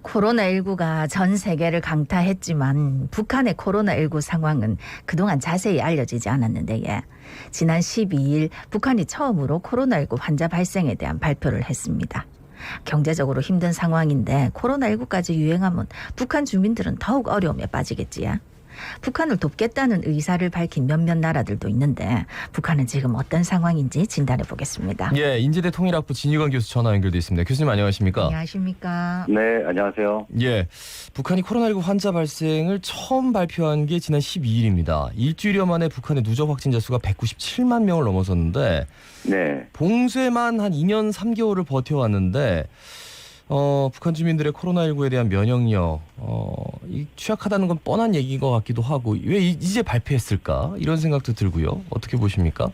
코로나19가 전 세계를 강타했지만 북한의 코로나19 상황은 그동안 자세히 알려지지 않았는데 지난 12일 북한이 처음으로 코로나19 환자 발생에 대한 발표를 했습니다. 경제적으로 힘든 상황인데 코로나19까지 유행하면 북한 주민들은 더욱 어려움에 빠지겠지요. 북한을 돕겠다는 의사를 밝힌 몇몇 나라들도 있는데 북한은 지금 어떤 상황인지 진단해 보겠습니다. 예, 인제대 통일학부 진유관 교수 전화 연결돼 있습니다. 교수님 안녕하십니까? 안녕하십니까? 네, 안녕하세요. 예, 북한이 코로나19 환자 발생을 처음 발표한 게 지난 12일입니다. 일주일여 만에 북한의 누적 확진자 수가 197만 명을 넘어섰는데 네. 봉쇄만 한 2년 3개월을 버텨왔는데 북한 주민들의 코로나19에 대한 면역력 취약하다는 건 뻔한 얘기인 것 같기도 하고 왜 이제 발표했을까 이런 생각도 들고요. 어떻게 보십니까?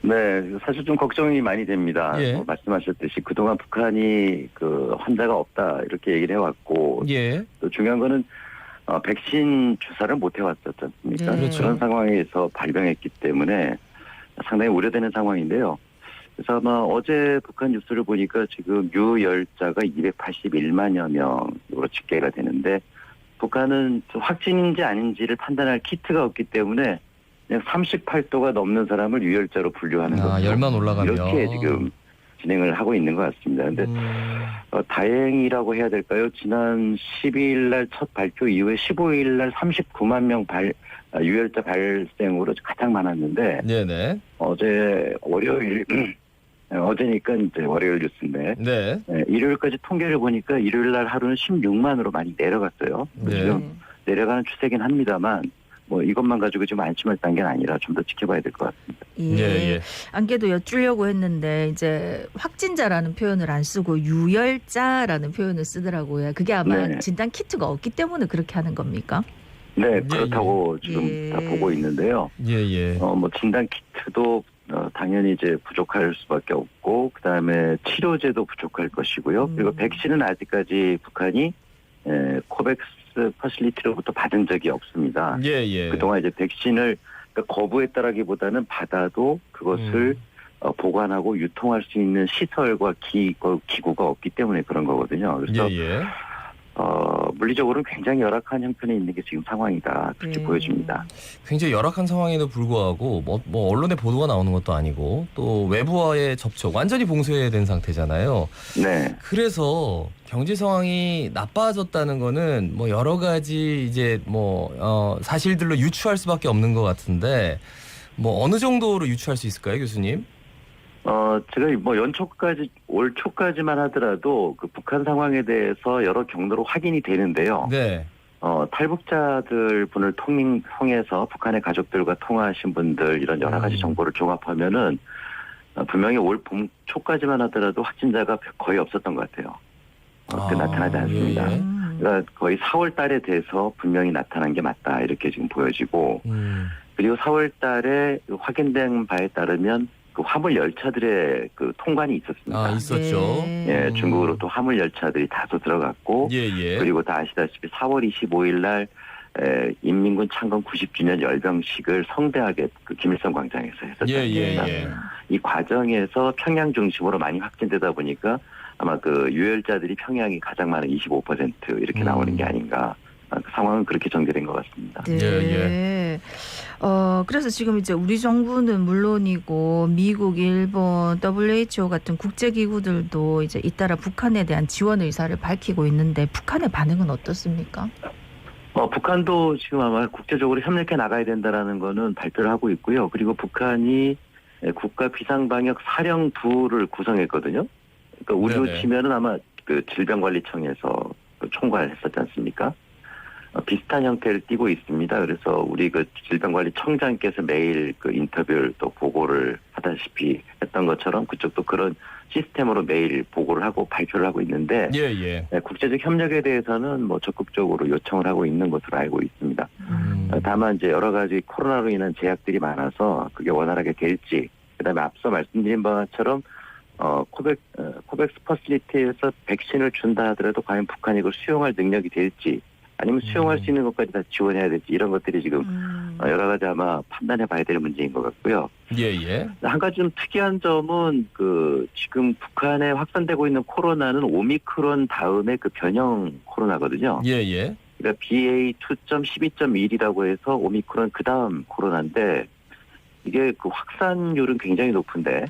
네, 사실 좀 걱정이 많이 됩니다. 예. 말씀하셨듯이 그동안 북한이 그 환자가 없다 이렇게 얘기를 해왔고 예, 또 중요한 거는 백신 주사를 못 해왔었지 않습니까? 네. 그렇죠. 그런 상황에서 발병했기 때문에 상당히 우려되는 상황인데요. 그래서 아마 어제 북한 뉴스를 보니까 지금 유혈자가 281만여 명으로 집계가 되는데 북한은 확진인지 아닌지를 판단할 키트가 없기 때문에 그냥 38도가 넘는 사람을 유혈자로 분류하는 거죠. 열만 올라가면 이렇게 지금 진행을 하고 있는 것 같습니다. 그런데 다행이라고 해야 될까요? 지난 12일 날 첫 발표 이후에 15일 날 39만 명 유혈자 발생으로 가장 많았는데 네네. 어제 월요일 어제니까 이제 월요일 뉴스인데 네. 일요일까지 통계를 보니까 일요일 날 하루는 16만으로 많이 내려갔어요. 네. 지금 내려가는 추세긴 합니다만 뭐 이것만 가지고 지금 안심할 단계는 아니라 좀 더 지켜봐야 될 것 같습니다. 예. 예. 안개도 여쭈려고 했는데 이제 확진자라는 표현을 안 쓰고 유혈자라는 표현을 쓰더라고요. 그게 아마 네. 진단 키트가 없기 때문에 그렇게 하는 겁니까? 네, 예, 그렇다고 지금 예. 다 보고 있는데요. 예. 뭐 진단 키트도 당연히 이제 부족할 수밖에 없고 그다음에 치료제도 부족할 것이고요. 그리고 백신은 아직까지 북한이 코백스 퍼실리티로부터 받은 적이 없습니다. 예. 그동안 이제 백신을 그러니까 거부했다라기보다는 받아도 그것을 보관하고 유통할 수 있는 시설과 기구가 없기 때문에 그런 거거든요. 그래서 예. 물리적으로는 굉장히 열악한 형편에 있는 게 지금 상황이다. 그렇게 보여집니다. 굉장히 열악한 상황에도 불구하고 뭐 언론에 보도가 나오는 것도 아니고 또 외부와의 접촉 완전히 봉쇄된 상태잖아요. 네. 그래서 경제 상황이 나빠졌다는 거는 뭐 여러 가지 이제 사실들로 유추할 수밖에 없는 것 같은데 뭐 어느 정도로 유추할 수 있을까요, 교수님? 제가 뭐 올 초까지만 하더라도 그 북한 상황에 대해서 여러 경로로 확인이 되는데요. 네. 탈북자들 분을 통해서 북한의 가족들과 통화하신 분들 이런 여러 가지 정보를 종합하면은 분명히 올 봄 초까지만 하더라도 확진자가 거의 없었던 것 같아요. 나타나지 않습니다. 예. 그러니까 거의 4월 달에 돼서 분명히 나타난 게 맞다 이렇게 지금 보여지고 그리고 4월 달에 확인된 바에 따르면 그 화물 열차들의 그 통관이 있었습니다. 있었죠. 네. 예, 중국으로 또 화물 열차들이 다소 들어갔고 예. 그리고 다 아시다시피 4월 25일 날 인민군 창건 90주년 열병식을 성대하게 그 김일성 광장에서 했었습니다. 예. 이 과정에서 평양 중심으로 많이 확진되다 보니까 아마 그 유혈자들이 평양이 가장 많은 25% 이렇게 나오는 게 아닌가. 그 상황은 그렇게 전개된 것 같습니다. 네. 예. 그래서 지금 이제 우리 정부는 물론이고 미국, 일본, WHO 같은 국제기구들도 이제 잇따라 북한에 대한 지원 의사를 밝히고 있는데 북한의 반응은 어떻습니까? 북한도 지금 아마 국제적으로 협력해 나가야 된다라는 거는 발표를 하고 있고요. 그리고 북한이 국가 비상방역 사령부를 구성했거든요. 그러니까 우리로 네네. 치면은 아마 그 질병관리청에서 총괄을 했었지 않습니까? 비슷한 형태를 띠고 있습니다. 그래서 우리 그 질병관리청장께서 매일 그 인터뷰를 또 보고를 하다시피 했던 것처럼 그쪽도 그런 시스템으로 매일 보고를 하고 발표를 하고 있는데 예. 국제적 협력에 대해서는 뭐 적극적으로 요청을 하고 있는 것으로 알고 있습니다. 다만 이제 여러 가지 코로나로 인한 제약들이 많아서 그게 원활하게 될지 그다음에 앞서 말씀드린 바처럼 코백스 퍼실리티에서 백신을 준다 하더라도 과연 북한이 그걸 수용할 능력이 될지 아니면 수용할 수 있는 것까지 다 지원해야 될지 이런 것들이 지금 여러 가지 아마 판단해 봐야 될 문제인 것 같고요. 예. 한 가지 좀 특이한 점은 지금 북한에 확산되고 있는 코로나는 오미크론 다음에 그 변형 코로나거든요. 예. 그러니까 BA.2.12.1이라고 해서 오미크론 그 다음 코로나인데 이게 그 확산율은 굉장히 높은데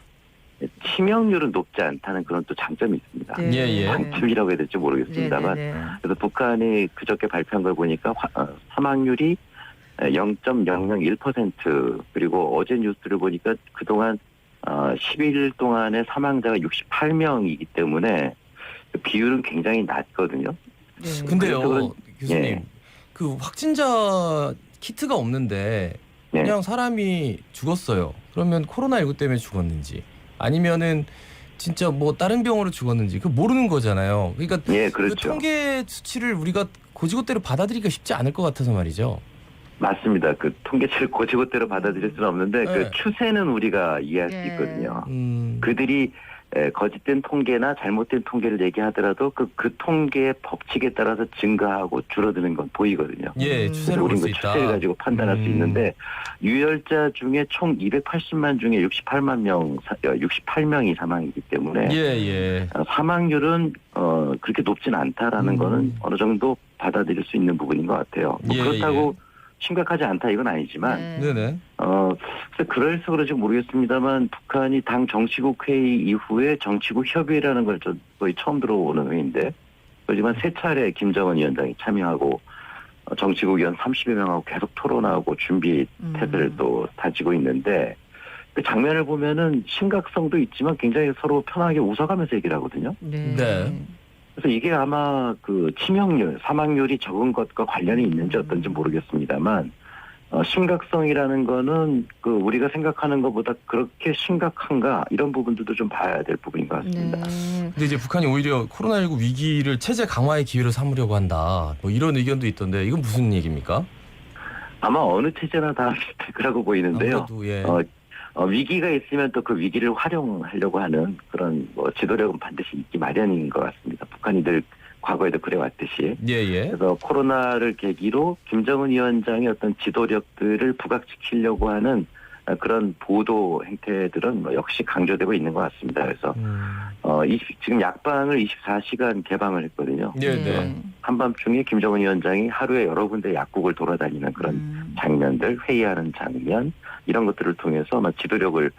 치명률은 높지 않다는 그런 또 장점이 있습니다. 예. 장점이라고 해야 될지 모르겠습니다만 그래서 북한이 그저께 발표한 걸 보니까 사망률이 0.001% 그리고 어제 뉴스를 보니까 그동안 10일 동안의 사망자가 68명이기 때문에 비율은 굉장히 낮거든요. 근데요, 교수님, 예. 그 확진자 키트가 없는데 그냥 사람이 죽었어요. 그러면 코로나19 때문에 죽었는지 아니면은 진짜 뭐 다른 병으로 죽었는지 그 모르는 거잖아요. 그러니까 그렇죠. 그 통계 수치를 우리가 고지고대로 받아들이기가 쉽지 않을 것 같아서 말이죠. 맞습니다. 그 통계치를 고지고대로 받아들일 수는 없는데 그 추세는 우리가 이해할 수 있거든요. 그들이 거짓된 통계나 잘못된 통계를 얘기하더라도 그 통계의 법칙에 따라서 증가하고 줄어드는 건 보이거든요. 예, 추세를 볼 우리는 수 그 있다. 추세를 가지고 판단할 수 있는데 유혈자 중에 총 280만 중에 68명이 사망이기 때문에 예. 사망률은 그렇게 높진 않다라는 거는 어느 정도 받아들일 수 있는 부분인 것 같아요. 그렇다고 심각하지 않다 이건 아니지만 네네. 그래서 그래서 그런지 모르겠습니다만 북한이 당 정치국 회의 이후에 정치국 협의회라는 걸 거의 처음 들어오는 회의인데 그렇지만 세 차례 김정은 위원장이 참여하고 정치국 의원 30여 명하고 계속 토론하고 준비 태세를 또 다지고 있는데 그 장면을 보면은 심각성도 있지만 굉장히 서로 편하게 웃어가면서 얘기를 하거든요. 네. 그래서 이게 아마 그 치명률, 사망률이 적은 것과 관련이 있는지 어떤지 모르겠습니다만 심각성이라는 거는 그 우리가 생각하는 것보다 그렇게 심각한가 이런 부분들도 좀 봐야 될 부분인 것 같습니다. 근데 이제 북한이 오히려 코로나19 위기를 체제 강화의 기회로 삼으려고 한다. 뭐 이런 의견도 있던데 이건 무슨 얘기입니까? 아마 어느 체제나 다 비슷할 거라고 보이는데요. 아무래도 위기가 있으면 또 그 위기를 활용하려고 하는 그런 지도력은 반드시 있기 마련인 것 같습니다. 북한이 늘 과거에도 그래왔듯이. 예. 그래서 코로나를 계기로 김정은 위원장의 어떤 지도력들을 부각시키려고 하는 그런 보도 행태들은 역시 강조되고 있는 것 같습니다. 그래서 지금 약방을 24시간 개방을 했거든요. 네. 한밤중에 김정은 위원장이 하루에 여러 군데 약국을 돌아다니는 그런 장면들, 회의하는 장면 이런 것들을 통해서 아마 지도력을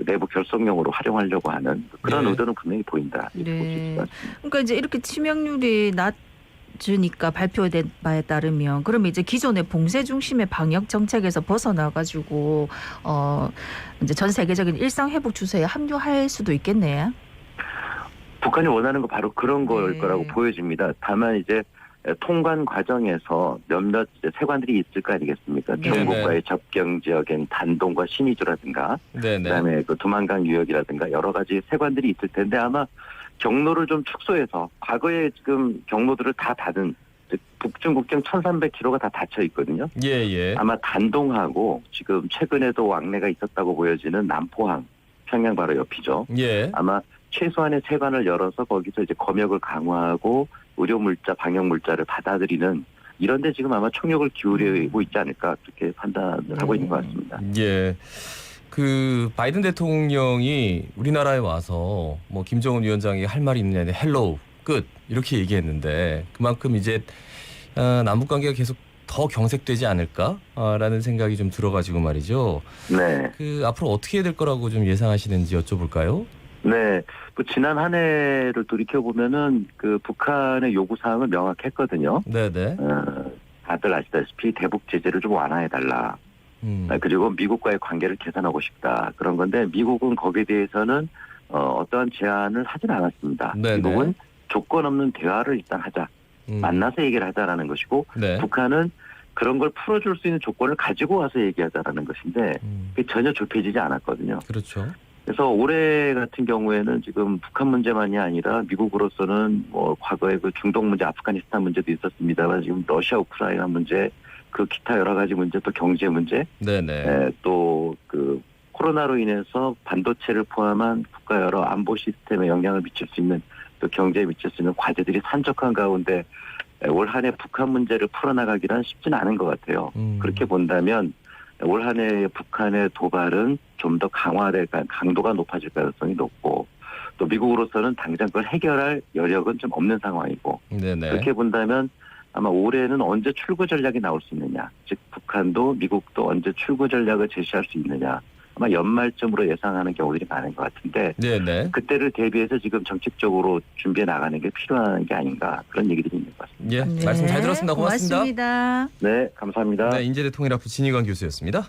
내부 결속용으로 활용하려고 하는 그런 의도는 분명히 보인다. 이렇게 볼 수 있을 것 같습니다. 그러니까 이제 이렇게 치명률이 낮으니까 발표된 바에 따르면 그러면 이제 기존의 봉쇄 중심의 방역 정책에서 벗어나가지고 이제 전 세계적인 일상 회복 추세에 합류할 수도 있겠네요. 북한이 원하는 거 바로 그런 걸 거라고 보여집니다. 다만 이제 통관 과정에서 몇몇 세관들이 있을 거 아니겠습니까? 중국과의 접경 지역엔 단동과 신의주라든가 그다음에 그 두만강 유역이라든가 여러 가지 세관들이 있을 텐데 아마 경로를 좀 축소해서 과거에 지금 경로들을 다 닫은 북중 국경 1,300km가 다 닫혀 있거든요. 예. 아마 단동하고 지금 최근에도 왕래가 있었다고 보여지는 남포항 평양 바로 옆이죠. 예. 아마 최소한의 세관을 열어서 거기서 이제 검역을 강화하고 의료 물자, 방역 물자를 받아들이는 이런 데 지금 아마 총력을 기울이고 있지 않을까 그렇게 판단을 하고 있는 것 같습니다. 예. 그 바이든 대통령이 우리나라에 와서 뭐 김정은 위원장이 할 말이 있느냐, 헬로우 끝 이렇게 얘기했는데 그만큼 이제 남북 관계가 계속 더 경색되지 않을까라는 생각이 좀 들어가지고 말이죠. 네. 그 앞으로 어떻게 될 거라고 좀 예상하시는지 여쭤볼까요? 네, 지난 한 해를 돌이켜 보면은 그 북한의 요구 사항은 명확했거든요. 네네. 다들 아시다시피 대북 제재를 좀 완화해 달라. 그리고 미국과의 관계를 개선하고 싶다 그런 건데 미국은 거기에 대해서는 어떠한 제안을 하진 않았습니다. 네네. 미국은 조건 없는 대화를 일단 하자. 만나서 얘기를 하자라는 것이고 북한은 그런 걸 풀어줄 수 있는 조건을 가지고 와서 얘기하자라는 것인데 그게 전혀 좁혀지지 않았거든요. 그렇죠. 그래서 올해 같은 경우에는 지금 북한 문제만이 아니라 미국으로서는 뭐 과거에 그 중동 문제, 아프가니스탄 문제도 있었습니다만 지금 러시아 우크라이나 문제, 그 기타 여러 가지 문제, 또 경제 문제, 또 그 코로나로 인해서 반도체를 포함한 국가 여러 안보 시스템에 영향을 미칠 수 있는 또 경제에 미칠 수 있는 과제들이 산적한 가운데 올 한 해 북한 문제를 풀어나가기란 쉽지는 않은 것 같아요. 그렇게 본다면 올 한 해 북한의 도발은 좀 더 강도가 높아질 가능성이 높고 또 미국으로서는 당장 그걸 해결할 여력은 좀 없는 상황이고 네네. 그렇게 본다면 아마 올해는 언제 출구 전략이 나올 수 있느냐, 즉 북한도 미국도 언제 출구 전략을 제시할 수 있느냐 아마 연말쯤으로 예상하는 경우들이 많은 것 같은데 네네. 그때를 대비해서 지금 정책적으로 준비해 나가는 게 필요한 게 아닌가 그런 얘기들이 있는 것 같습니다. 예, 말씀 잘 들었습니다. 고맙습니다. 고맙습니다. 네, 감사합니다. 네, 인제대 통일학부 진희관 교수였습니다.